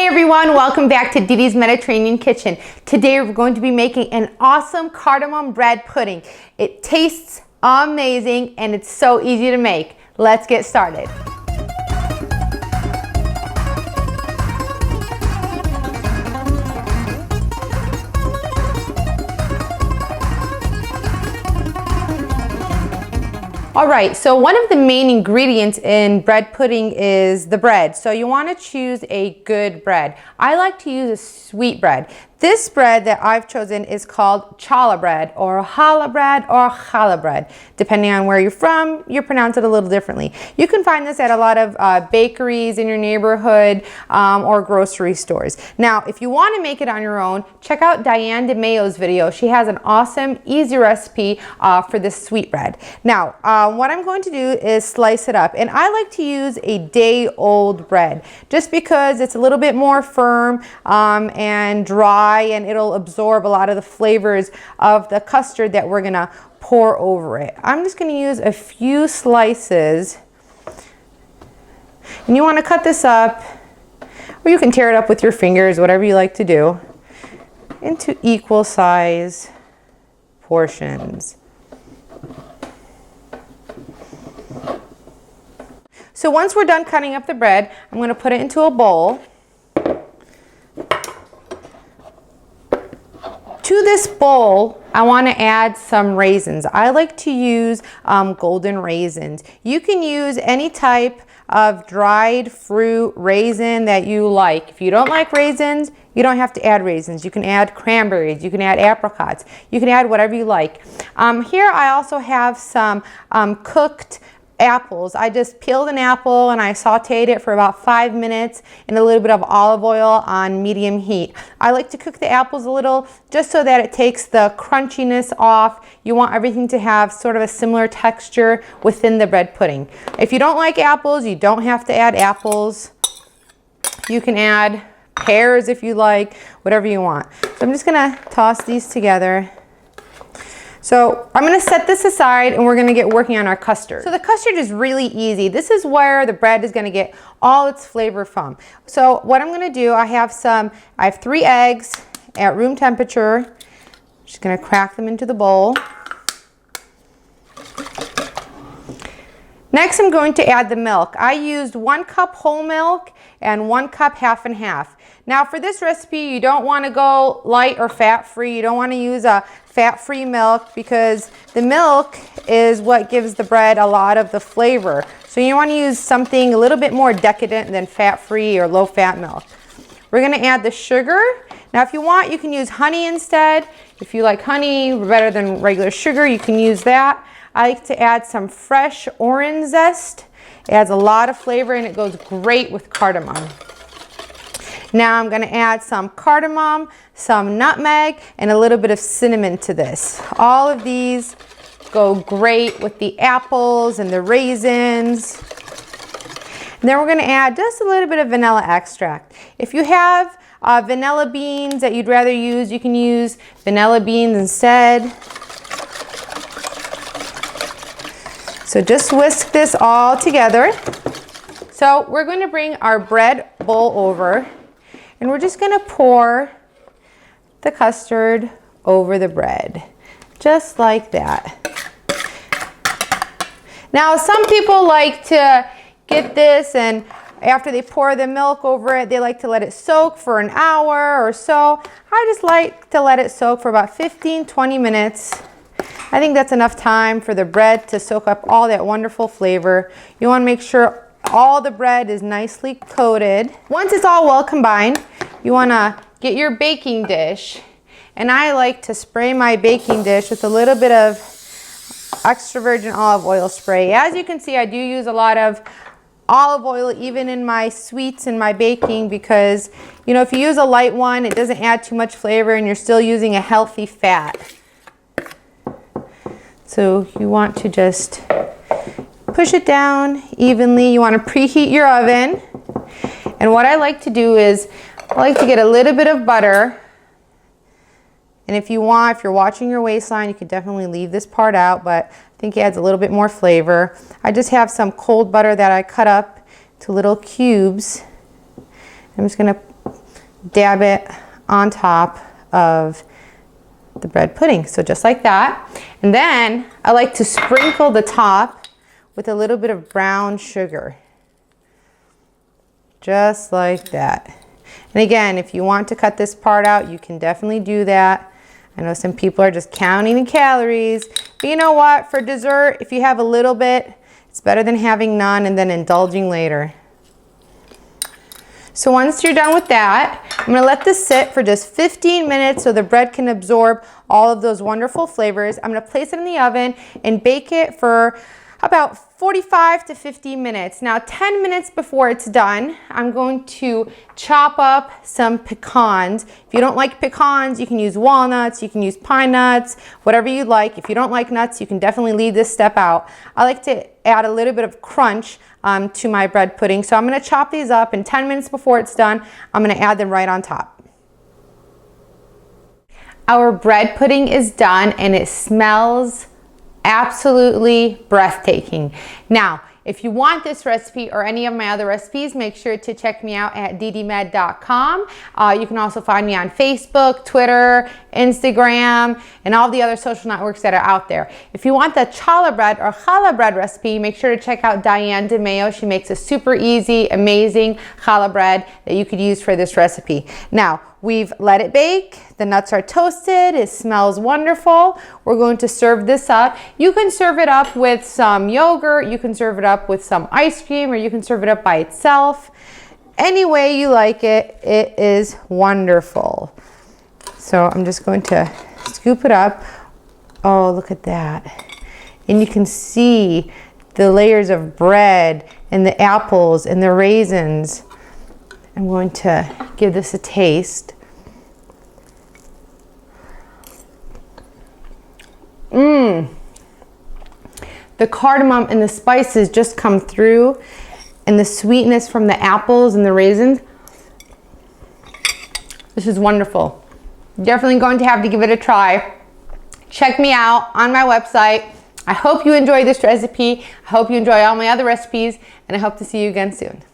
everyone, welcome back to Dede's Mediterranean Kitchen. Today we're going to be making an awesome cardamom bread pudding. It tastes amazing and it's so easy to make. Let's get started. All right, so one of the main ingredients in bread pudding is the bread. So you want to choose a good bread. I like to use a sweet bread. This bread that I've chosen is called challah bread or challah bread or challah bread. Depending on where you're from, you pronounce it a little differently. You can find this at a lot of bakeries in your neighborhood or grocery stores. Now, if you want to make it on your own, check out Diane DeMayo's video. She has an awesome, easy recipe for this sweet bread. Now, what I'm going to do is slice it up. And I like to use a day-old bread just because it's a little bit more firm and dry, and it'll absorb a lot of the flavors of the custard that we're gonna pour over it. I'm just gonna use a few slices, and you want to cut this up, or you can tear it up with your fingers, whatever you like to do, into equal size portions. So once we're done cutting up the bread, I'm going to put it into a bowl. To this bowl, I want to add some raisins. I like to use golden raisins. You can use any type of dried fruit raisin that you like. If you don't like raisins, you don't have to add raisins. You can add cranberries, you can add apricots, you can add whatever you like. Here I also have some cooked apples. I just peeled an apple and I sauteed it for about 5 minutes in a little bit of olive oil on medium heat. I like to cook the apples a little just so that it takes the crunchiness off. You want everything to have sort of a similar texture within the bread pudding. If you don't like apples, you don't have to add apples. You can add pears if you like, whatever you want. So I'm just gonna toss these together. So I'm going to set this aside and we're going to get working on our custard. So the custard is really easy. This is where the bread is going to get all its flavor from. So what I'm going to do, I have 3 eggs at room temperature. Just going to crack them into the bowl. Next, I'm going to add the milk. I used 1 cup whole milk and 1 cup half and half. Now for this recipe, you don't want to go light or fat-free. You don't want to use a fat-free milk because the milk is what gives the bread a lot of the flavor. So you want to use something a little bit more decadent than fat-free or low-fat milk. We're going to add the sugar. Now if you want, you can use honey instead. If you like honey better than regular sugar, you can use that. I like to add some fresh orange zest. It adds a lot of flavor and it goes great with cardamom. Now I'm going to add some cardamom, some nutmeg, and a little bit of cinnamon to this. All of these go great with the apples and the raisins. And then we're going to add just a little bit of vanilla extract. If you have vanilla beans that you'd rather use, you can use vanilla beans instead. So just whisk this all together. So we're going to bring our bread bowl over and we're just going to pour the custard over the bread, just like that. Now some people like to get this and after they pour the milk over it, they like to let it soak for an hour or so. I just like to let it soak for about 15-20 minutes. I think that's enough time for the bread to soak up all that wonderful flavor. You want to make sure all the bread is nicely coated. Once it's all well combined, you want to get your baking dish. And I like to spray my baking dish with a little bit of extra virgin olive oil spray. As you can see, I do use a lot of olive oil even in my sweets and my baking because, you know, if you use a light one, it doesn't add too much flavor and you're still using a healthy fat. So you want to just push it down evenly. You want to preheat your oven. And what I like to do is I like to get a little bit of butter. And if you want, if you're watching your waistline, you can definitely leave this part out, but I think it adds a little bit more flavor. I just have some cold butter that I cut up to little cubes. I'm just going to dab it on top of the bread pudding. So just like that. And then I like to sprinkle the top with a little bit of brown sugar. Just like that. And again, if you want to cut this part out, you can definitely do that. I know some people are just counting the calories, but you know what? For dessert, if you have a little bit, it's better than having none and then indulging later. So once you're done with that, I'm gonna let this sit for just 15 minutes so the bread can absorb all of those wonderful flavors. I'm gonna place it in the oven and bake it for about 45 to 50 minutes. Now 10 minutes before it's done, I'm going to chop up some pecans. If you don't like pecans, you can use walnuts, you can use pine nuts, whatever you like. If you don't like nuts, you can definitely leave this step out. I like to add a little bit of crunch to my bread pudding. So I'm gonna chop these up, and 10 minutes before it's done, I'm gonna add them right on top. Our bread pudding is done and it smells absolutely breathtaking. Now, if you want this recipe or any of my other recipes, make sure to check me out at DedeMed.com. You can also find me on Facebook, Twitter, Instagram, and all the other social networks that are out there. If you want the challah bread or challah bread recipe, make sure to check out Diane DeMayo. She makes a super easy, amazing challah bread that you could use for this recipe. Now, we've let it bake. The nuts are toasted. It smells wonderful. We're going to serve this up. You can serve it up with some yogurt. You can serve it up with some ice cream, or you can serve it up by itself. Any way you like it, it is wonderful. So I'm just going to scoop it up. Oh, look at that. And you can see the layers of bread and the apples and the raisins. I'm going to give this a taste. The cardamom and the spices just come through, and the sweetness from the apples and the raisins. This is wonderful. Definitely going to have to give it a try. Check me out on my website. I hope you enjoy this recipe. I hope you enjoy all my other recipes, and I hope to see you again soon.